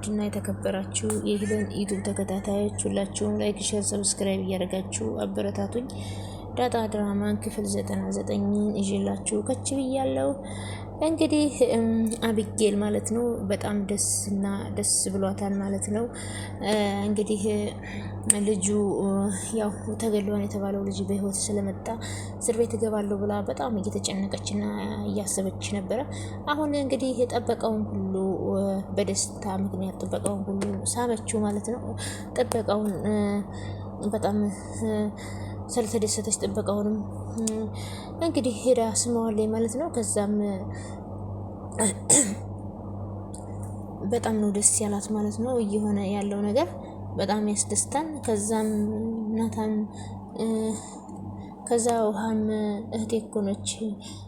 እና የተከበራችሁ የሄለን ዩቲዩብ ተከታታዮች ሁላችሁም ላይክ፣ ሼር፣ ሰብስክራይብ እያደረጋችሁ አበረታቱኝ። ዳጣ ድራማን ክፍል 99 ይዤላችሁ ከች ብያለሁ። እንግዲህ አቢጌል ማለት ነው በጣም ደስ ብሏታል ማለት ነው። እንግዲህ ልጁ ያው ተገሏን የተባለው ልጅ በህይወት ስለመጣ እስር ቤት እገባለሁ ብላ በጣም እየተጨነቀችና እያሰበች ነበረ። አሁን እንግዲህ የጠበቀውን ሁሉ በደስታ ምክንያት ጥበቃውን ሁሉ ሳመችው ማለት ነው። ጥበቃውን በጣም ስለተደሰተች ጥበቃውንም እንግዲህ ሄዳ ስመዋለች ማለት ነው። ከዛም በጣም ነው ደስ ያላት ማለት ነው። እየሆነ ያለው ነገር በጣም ያስደስታል። ከዛም ናታን ከዛ ውሃም እህቴ እኮ ነች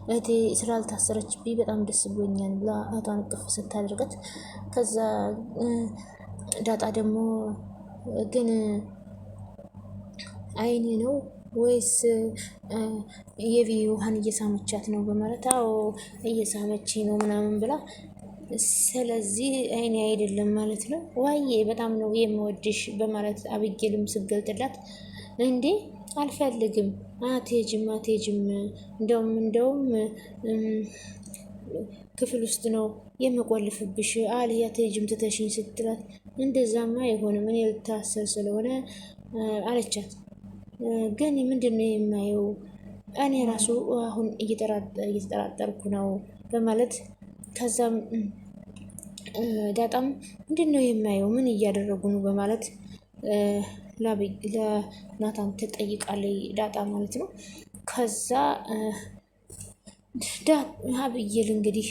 እህቴ ስላልታሰረችብኝ በጣም ደስ ብሎኛል ብላ እህቷን እቅፍ ስታደርጋት ከዛ ዳጣ ደግሞ ግን አይኔ ነው ወይስ የቪ ውሃን እየሳመቻት ነው በማለት አዎ እየሳመች ነው ምናምን ብላ ስለዚህ አይኔ አይደለም ማለት ነው ዋዬ በጣም ነው የምወድሽ በማለት አቢጌልም ስገልጥላት እንዴ አልፈልግም አትሄጂም እንደውም ክፍል ውስጥ ነው የምቆልፍብሽ አልያ አትሄጂም ትተሽኝ ስትላት እንደዛማ አይሆንም እኔ ልታሰር ስለሆነ አለቻት። ግን ምንድነው የማየው እኔ ራሱ አሁን እየተጠራጠርኩ ነው በማለት ከዛም ዳጣም ምንድነው የማየው ምን እያደረጉ ነው በማለት ለናታን ትጠይቃለች ዳጣ ማለት ነው። ከዛ አብይል እንግዲህ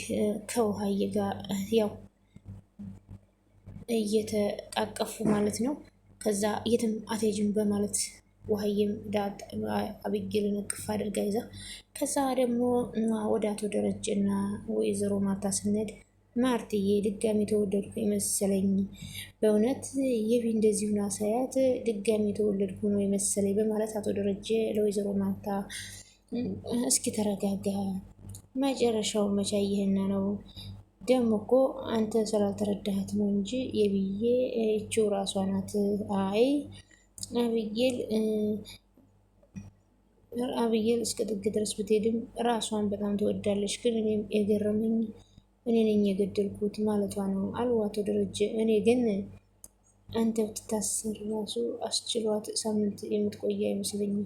ከውሃዬ ጋር ያው እየተቃቀፉ ማለት ነው። ከዛ የትም አትሄጂም በማለት ውሃዬም አቢጌልን እቅፍ አድርጋ ይዛ ከዛ ደግሞ ወደ አቶ ደረጀና ወይዘሮ ማርታ ስንሄድ ማርትዬ ድጋሚ ተወለድኩ የመሰለኝ በእውነት የቢ እንደዚህ ሁና ሳያት ድጋሚ ተወለድኩ ነው የመሰለኝ በማለት አቶ ደረጀ ለወይዘሮ ማርታ እስኪ ተረጋጋ መጨረሻው መቻየህና ነው ደግሞ እኮ አንተ ስላልተረዳሃት ነው እንጂ የብዬ እቺው ራሷ ናት። አይ አብይል እስከ ጥግ ድረስ ብትሄድም ራሷን በጣም ትወዳለች። ግን እኔም የገረመኝ እኔ ነኝ የገደልኩት ማለቷ ነው አሉ አቶ ደረጀ። እኔ ግን አንተ ብትታሰር ራሱ አስችሏት ሳምንት የምትቆይ አይመስለኝም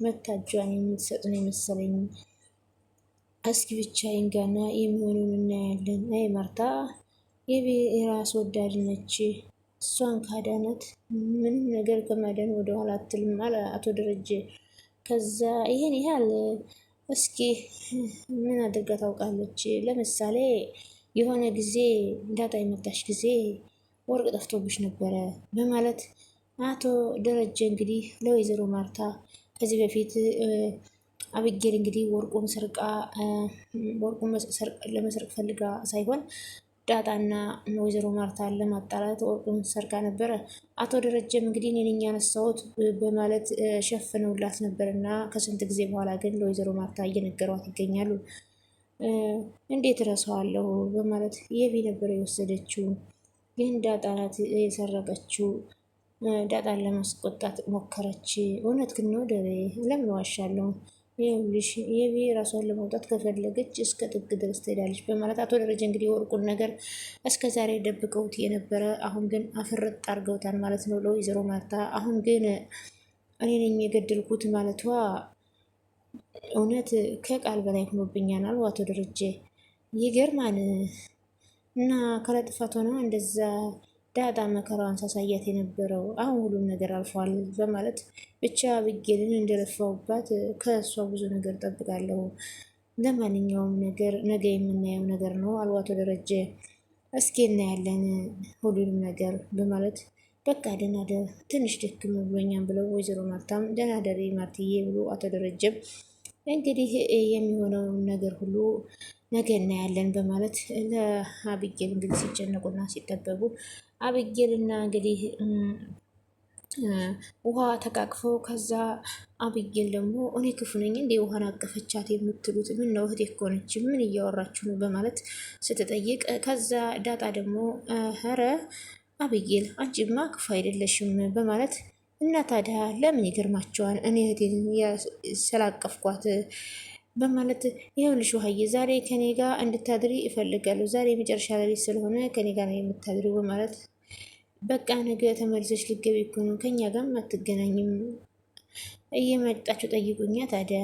መታጇን የምትሰጥ ነው የመሰለኝ። እስኪ ብቻ ይንጋና የሚሆነውን እናያለን። አይ ማርታ የራስ ወዳድ ነች። እሷን ካዳነት ምንም ነገር ከማዳን ወደኋላ አትልም አለ አቶ ደረጀ። ከዛ ይሄን ያህል እስኪ ምን አድርጋ ታውቃለች? ለምሳሌ የሆነ ጊዜ ዳጣ የመጣች ጊዜ ወርቅ ጠፍቶብሽ ነበረ በማለት አቶ ደረጀ እንግዲህ ለወይዘሮ ማርታ ከዚህ በፊት አቢጌል እንግዲህ ወርቁን ለመስረቅ ፈልጋ ሳይሆን ዳጣና ወይዘሮ ማርታን ለማጣላት ወርቁን ሰርቃ ነበረ። አቶ ደረጀም እንግዲህ እኔ ነኝ ያነሳሁት በማለት ሸፍነውላት ነበርና ከስንት ጊዜ በኋላ ግን ለወይዘሮ ማርታ እየነገሯት ይገኛሉ። እንዴት እረሳዋለሁ በማለት የቢ ነበር የወሰደችው ግን ዳጣ ናት የሰረቀችው። ዳጣን ለማስቆጣት ሞከረች። እውነት ግን ነው ደሬ ለምን ዋሻለሁ? ይኸውልሽ የቢ ራሷን ለመውጣት ከፈለገች እስከ ጥግ ድረስ ትሄዳለች በማለት አቶ ደረጀ እንግዲህ ወርቁን ነገር እስከ ዛሬ ደብቀውት የነበረ አሁን ግን አፍርጥ አድርገውታል ማለት ነው ለወይዘሮ ማርታ። አሁን ግን እኔ ነኝ የገደልኩት ማለቷ እውነት ከቃል በላይ ሆኖብኛል አሉ አቶ ደረጀ። ይገርማል እና ከለጥፋት ሆነ እንደዛ ዳጣ መከራዋን ሳሳያት የነበረው አሁን ሁሉም ነገር አልፏል በማለት ብቻ አቢጌልን እንደለፋውባት ከእሷ ብዙ ነገር ጠብቃለሁ። ለማንኛውም ነገር ነገ የምናየው ነገር ነው አሉ አቶ ደረጀ። እስኪ እናያለን ሁሉንም ነገር በማለት በቃ ደህና ደር ትንሽ ድክም ብሎኛል ብለው ወይዘሮ ማርታም ደህና ደሪ ማርትዬ ብሎ አቶ ደረጀም እንግዲህ የሚሆነውን ነገር ሁሉ ነገ እናያለን በማለት ለአቢጌል እንግዲህ ሲጨነቁና ሲጠበቡ አቢጌልና እንግዲህ ውሃ ተቃቅፈው ከዛ አቢጌል ደግሞ እኔ ክፉ ነኝ እንዴ ውሃን አቀፈቻት የምትሉት? ምን ነው እህቴ እኮ ነች ምን እያወራችሁ ነው በማለት ስትጠይቅ ከዛ ዳጣ ደግሞ ኧረ አብጌል አንቺማ ክፉ አይደለሽም በማለት እና ታዲያ ለምን ይገርማቸዋል እኔ እህቴን ስላቀፍኳት በማለት ይኸውልሽ ውሀዬ ዛሬ ከኔ ጋር እንድታድሪ እፈልጋለሁ። ዛሬ የመጨረሻ ሌሊት ስለሆነ ከኔ ጋር ነው የምታድሪው በማለት በቃ ነገ ተመልሰሽ ልትገቢ እኮ ነው፣ ከኛ ጋርም አትገናኝም፣ እየመጣችሁ ጠይቁኛ። ታዲያ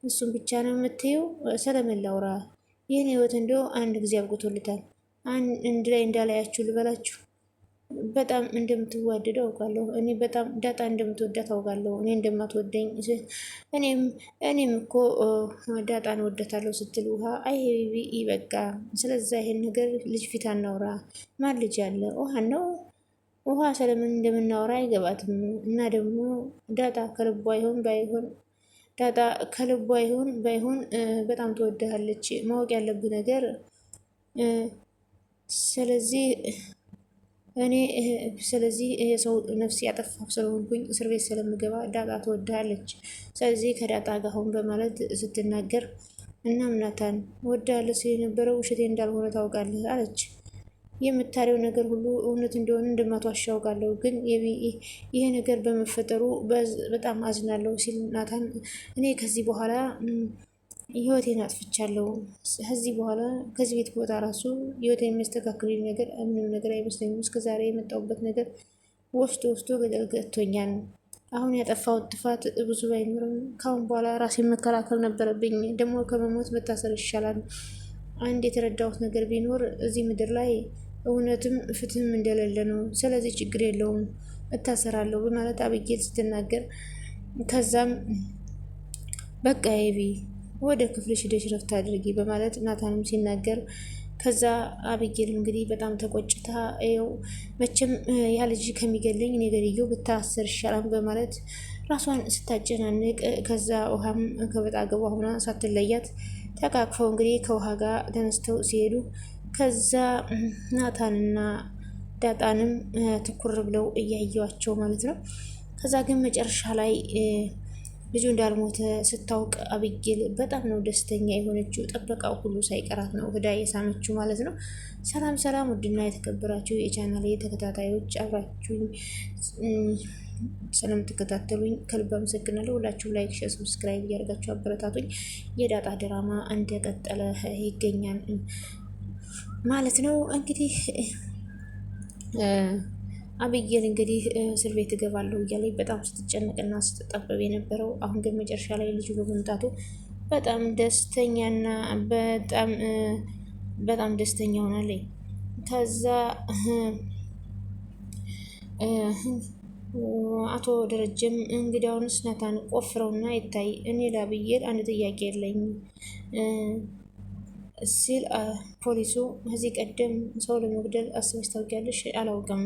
እሱም ብቻ ነው የምትይው? ስለምን ላውራ? ይህን ህይወት እንደው አንድ ጊዜ አብቅቶልታል። አንድ ላይ እንዳላያችሁ ልበላችሁ። በጣም እንደምትዋደደው አውቃለሁ። እኔ በጣም ዳጣ እንደምትወዳት አውቃለሁ። እኔ እንደማትወደኝ እኔም እኮ ዳጣን ወደታለሁ ስትል ውሃ አይ በቃ ስለዛ ይሄን ነገር ልጅ ፊት አናውራ። ማን ልጅ አለ? ውሃ ነው። ውሃ ስለምን እንደምናወራ አይገባትም። እና ደግሞ ዳጣ ከልቧ ይሆን ባይሆን ዳጣ ከልቧ ይሆን ባይሆን በጣም ትወድሃለች። ማወቅ ያለብህ ነገር ስለዚህ ስለዚህ የሰው ነፍስ ያጠፋሁ ስለሆንኩኝ እስር ቤት ስለምገባ ዳጣ ትወድሃለች። ስለዚህ ከዳጣ ጋር አሁን በማለት ስትናገር እናም ናታን ወዳለች የነበረው ውሸቴ እንዳልሆነ ታውቃለህ አለች። የምታየው ነገር ሁሉ እውነት እንደሆነ እንደማትዋሽ አውቃለሁ፣ ግን ይሄ ነገር በመፈጠሩ በጣም አዝናለሁ ሲል ናታን እኔ ከዚህ በኋላ ህይወቴን አጥፍቻለሁ። ከዚህ በኋላ ከዚህ ቤት ቦታ ራሱ ህይወቴን የሚያስተካክልኝ ነገር ምንም ነገር አይመስለኝም። እስከዛሬ የመጣሁበት ነገር ወስዶ ገደል ገጥቶኛል። አሁን ያጠፋሁት ጥፋት ብዙ ባይኖርም ካሁን በኋላ ራሴን መከላከል ነበረብኝ። ደግሞ ከመሞት መታሰር ይሻላል። አንድ የተረዳሁት ነገር ቢኖር እዚህ ምድር ላይ እውነትም ፍትህም እንደሌለ ነው። ስለዚህ ችግር የለውም እታሰራለሁ በማለት አብጌል ስትናገር፣ ከዛም በቃ ኤቢ ወደ ክፍልሽ ሄደሽ ረፍት አድርጊ በማለት ናታንም ሲናገር፣ ከዛ አብጌል እንግዲህ በጣም ተቆጭታ ይኸው መቼም ያ ልጅ ከሚገለኝ እኔ ገድዬው ብታሰር ይሻላል በማለት ራሷን ስታጨናንቅ፣ ከዛ ውሃም ከበጣ ገቧ ሆና ሳትለያት ተቃቅፈው እንግዲህ ከውሃ ጋር ተነስተው ሲሄዱ ከዛ ናታንና ዳጣንም ትኩር ብለው እያየዋቸው ማለት ነው። ከዛ ግን መጨረሻ ላይ ልጁ እንዳልሞተ ስታውቅ አብጌል በጣም ነው ደስተኛ የሆነችው። ጠበቃው ሁሉ ሳይቀራት ነው ህዳ የሳመችው ማለት ነው። ሰላም ሰላም! ውድና የተከበራችሁ የቻናሌ ተከታታዮች አብራችሁኝ ስለምትከታተሉኝ ከልብ አመሰግናለሁ። ሁላችሁም ላይክ፣ ሼር፣ ሰብስክራይብ እያደረጋችሁ አበረታቱኝ። የዳጣ ድራማ እንደቀጠለ ይገኛል ማለት ነው። እንግዲህ አብጌል እንግዲህ እስር ቤት እገባለሁ እያለኝ በጣም ስትጨነቅና ስትጠበብ የነበረው አሁን ግን መጨረሻ ላይ ልጁ በመምጣቱ በጣም ደስተኛና በጣም ደስተኛ ሆናለኝ። ከዛ አቶ ደረጀም እንግዲያውንስ ናታን ቆፍረውና ይታይ፣ እኔ ለአብጌል አንድ ጥያቄ የለኝ ሲል ፖሊሱ ከዚህ ቀደም ሰው ለመግደል አስበሽ ታውቂያለሽ? አላውቅም።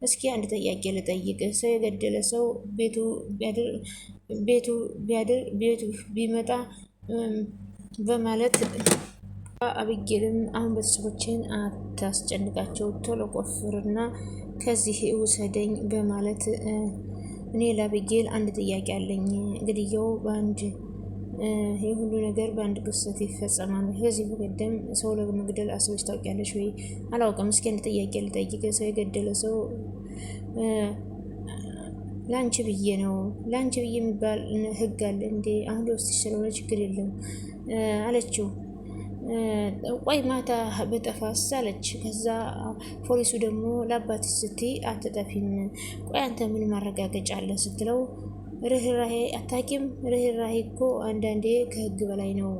እስኪ አንድ ጥያቄ ልጠይቅ። ሰው የገደለ ሰው ቤቱ ቢመጣ በማለት አብጌልም አሁን ቤተሰቦችን አታስጨንቃቸው፣ ቶሎ ቆፍርና ከዚህ ውሰደኝ በማለት እኔ ለአብጌል አንድ ጥያቄ አለኝ። ግድያው በአንድ ይህ ሁሉ ነገር በአንድ ክስተት ይፈጸማል። ከዚህ በቀደም ሰው ለመግደል አስበሽ ታውቂያለሽ ወይ? አላውቅም። እስኪ አንድ ጥያቄ ልጠይቅ። ሰው የገደለ ሰው ለአንቺ ብዬ ነው፣ ለአንቺ ብዬ የሚባል ህግ አለ እንዴ? አሁን ውስጥሽ ስለሆነ ችግር የለም አለችው። ቆይ ማታ በጠፋስ አለች። ከዛ ፖሊሱ ደግሞ ለአባትሽ ስትይ አትጠፊም፣ ቆይ አንተ ምን ማረጋገጫ አለ ስትለው ርህራሄ አታቂም? ርህራሄ እኮ አንዳንዴ ከህግ በላይ ነው።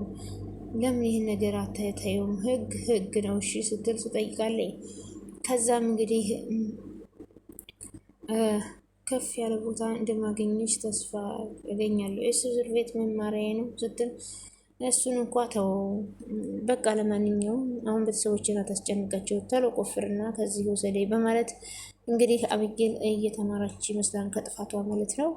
ለምን ይህን ነገር አታየውም? ህግ ነው እሺ ስትል ትጠይቃለች። ከዛም እንግዲህ ከፍ ያለ ቦታ እንደማገኘች ተስፋ ያገኛለሁ፣ የእስር ቤት መማሪያ ነው ስትል እሱን እንኳ ተው በቃ ለማንኛውም አሁን ቤተሰቦችን አታስጨንቃቸው፣ ቶሎ ቆፍርና ከዚህ ወሰደኝ በማለት እንግዲህ አብጌል እየተማራች ይመስላል ከጥፋቷ ማለት ነው።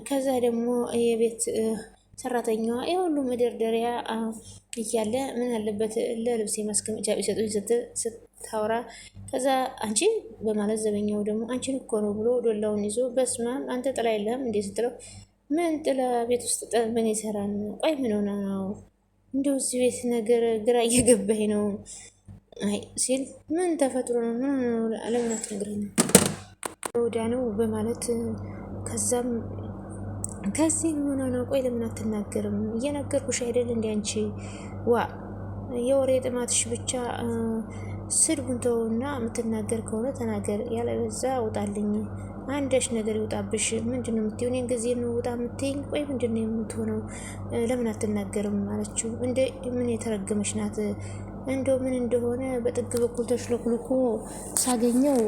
ከዛ ደግሞ የቤት ሰራተኛዋ የሁሉ መደርደሪያ እያለ ምን አለበት ለልብስ ማስቀመጫ ቢሰጡኝ ስታወራ፣ ከዛ አንቺ በማለት ዘበኛው ደግሞ አንቺን እኮ ነው ብሎ ዶላውን ይዞ በስማም አንተ ጥላ የለህም እንዴ ስትለው፣ ምን ጥላ ቤት ውስጥ ምን ይሰራል? ቆይ ምን ሆነ ነው እንደው እዚህ ቤት ነገር ግራ እየገባኝ ነው አይ ሲል ምን ተፈጥሮ ነው? ምን ነው? ለምን አትነግረኝም? ወዲያ ነው በማለት ከዛም ከዚህ ምን ሆነ ነው? ቆይ ለምን አትናገርም? እየነገርኩሽ አይደል እንዴ አንቺ ዋ የወሬ ጥማትሽ ብቻ ስድቡን ተውና የምትናገር ከሆነ ተናገር፣ ያለበዛ ውጣልኝ። አንዳች ነገር ይውጣብሽ። ምንድን ነው የምትይው? እኔን ጊዜ ነው ውጣ የምትይኝ? ቆይ ምንድን ነው የምትሆነው? ለምን አትናገርም አለችው። እንደ ምን የተረገመች ናት? እንደው ምን እንደሆነ በጥግ በኩል ተሽሎክልኮ ሳገኘው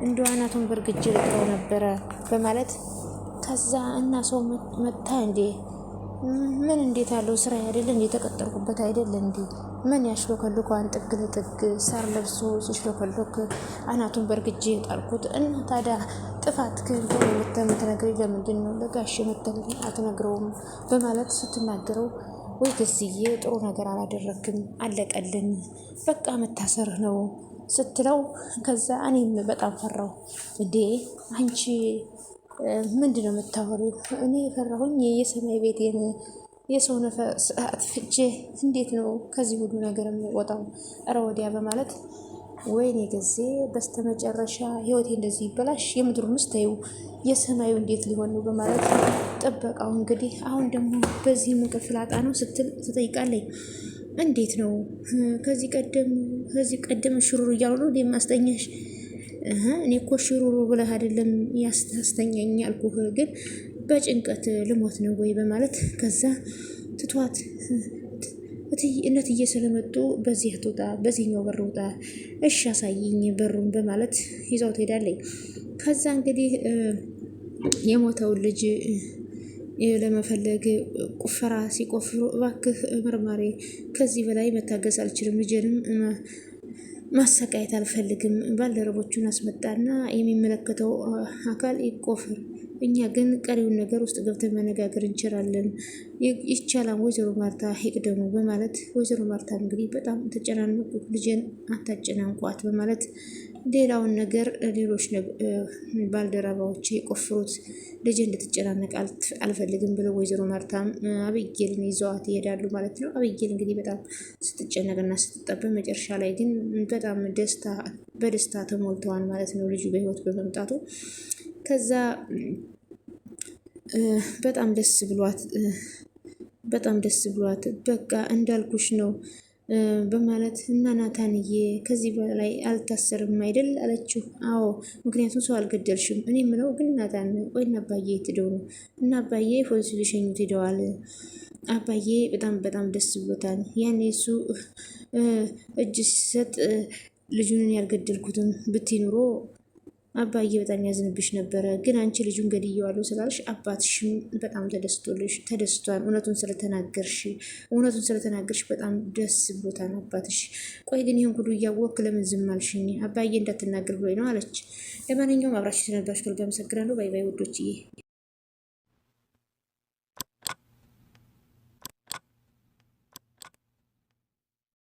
እንደ አናቱን በርግጄ ልጥረው ነበረ በማለት ከዛ እና ሰው መታ እንዴ ምን እንዴት አለው ስራ አይደለ እንዴ ተቀጠርኩበት አይደለ እንዴ ምን ያሽሎከልኳን ጥግ ለጥግ ሳር ለብሶ ሲሽሎከልክ አናቱን በርግጄ ጣልኩት እና ታዲያ ጥፋት የምትነግረኝ ለምንድን ነው? ለጋሽ መተልኝ አትነግረውም በማለት ስትናገረው ወይ ገስዬ ጥሩ ነገር አላደረክም አለቀልን በቃ መታሰርህ ነው ስትለው ከዛ እኔም በጣም ፈራሁ። እንዴ አንቺ ምንድን ነው የምታወሪው? እኔ የፈራሁኝ የሰማይ ቤቴን የሰው ነፍስ አጥፍቼ እንዴት ነው ከዚህ ሁሉ ነገር የሚወጣው? እረ ወዲያ በማለት ወይኔ ጊዜ በስተመጨረሻ ህይወቴ እንደዚህ ይበላሽ፣ የምድሩን ውስጥ ተይው የሰማዩ እንዴት ሊሆን ነው በማለት ጥበቃው እንግዲህ አሁን ደግሞ በዚህ እንቅልፍ ላጣ ነው ስትል ትጠይቃለች። እንዴት ነው ከዚህ ቀደም ሽሩሩ እያሉ ነው እንደማስተኛሽ? እኔ እኮ ሽሩሩ ብለህ አይደለም ያስተኛኝ ያልኩህ፣ ግን በጭንቀት ልሞት ነው ወይ በማለት ከዛ ትቷት እነትዬ ስለመጡ በዚህ ትውጣ፣ በዚህኛው በር ውጣ፣ እሺ አሳይኝ በሩን በማለት ይዛው ትሄዳለች። ከዛ እንግዲህ የሞተውን ልጅ ለመፈለግ ቁፈራ ሲቆፍሩ እባክህ መርማሪ ከዚህ በላይ መታገስ አልችልም፣ ልጅንም ማሰቃየት አልፈልግም፣ ባልደረቦቹን አስመጣና የሚመለከተው አካል ይቆፍር፣ እኛ ግን ቀሪውን ነገር ውስጥ ገብተን መነጋገር እንችላለን፣ ይቻላል ወይዘሮ ማርታ ይቅደሙ በማለት ወይዘሮ ማርታ እንግዲህ በጣም ተጨናነቁ። ልጅን አታጨናንቋት በማለት ሌላውን ነገር ሌሎች ባልደረባዎች የቆፍሩት ልጅ እንድትጨናነቅ አልፈልግም ብለው ወይዘሮ ማርታም አብይጌልን ይዘዋት ይሄዳሉ ማለት ነው። አብይጌል እንግዲህ በጣም ስትጨነቅና ስትጠበብ መጨረሻ ላይ ግን በጣም በደስታ ተሞልተዋል ማለት ነው ልጁ በህይወት በመምጣቱ። ከዛ በጣም ደስ ብሏት በቃ እንዳልኩሽ ነው በማለት እና ናታንዬ ከዚህ በላይ አልታሰርም አይደል አለችው። አዎ ምክንያቱም ሰው አልገደልሽም። እኔ የምለው ግን ናታን ወይና አባዬ ትደው ነው እና አባዬ ፖሊስ ሊሸኙት ሄደዋል። አባዬ በጣም ደስ ብሎታል። ያኔ እሱ እጅ ሲሰጥ ልጁን ያልገደልኩትም ብትኖሮ አባዬ በጣም ያዝንብሽ ነበረ። ግን አንቺ ልጁን ገድየዋለሁ ስላልሽ አባትሽም በጣም ተደስቷል። እውነቱን ስለተናገርሽ በጣም ደስ ብሎታል አባትሽ። ቆይ ግን ይህን ሁሉ እያወቅህ ለምን ዝም አልሽኝ? አባዬ እንዳትናገር ብሎኝ ነው አለች። ለማንኛውም አብራችሁ ስለነበራችሁ ከልብ አመሰግናለሁ። ባይ ባይ ውዶችዬ።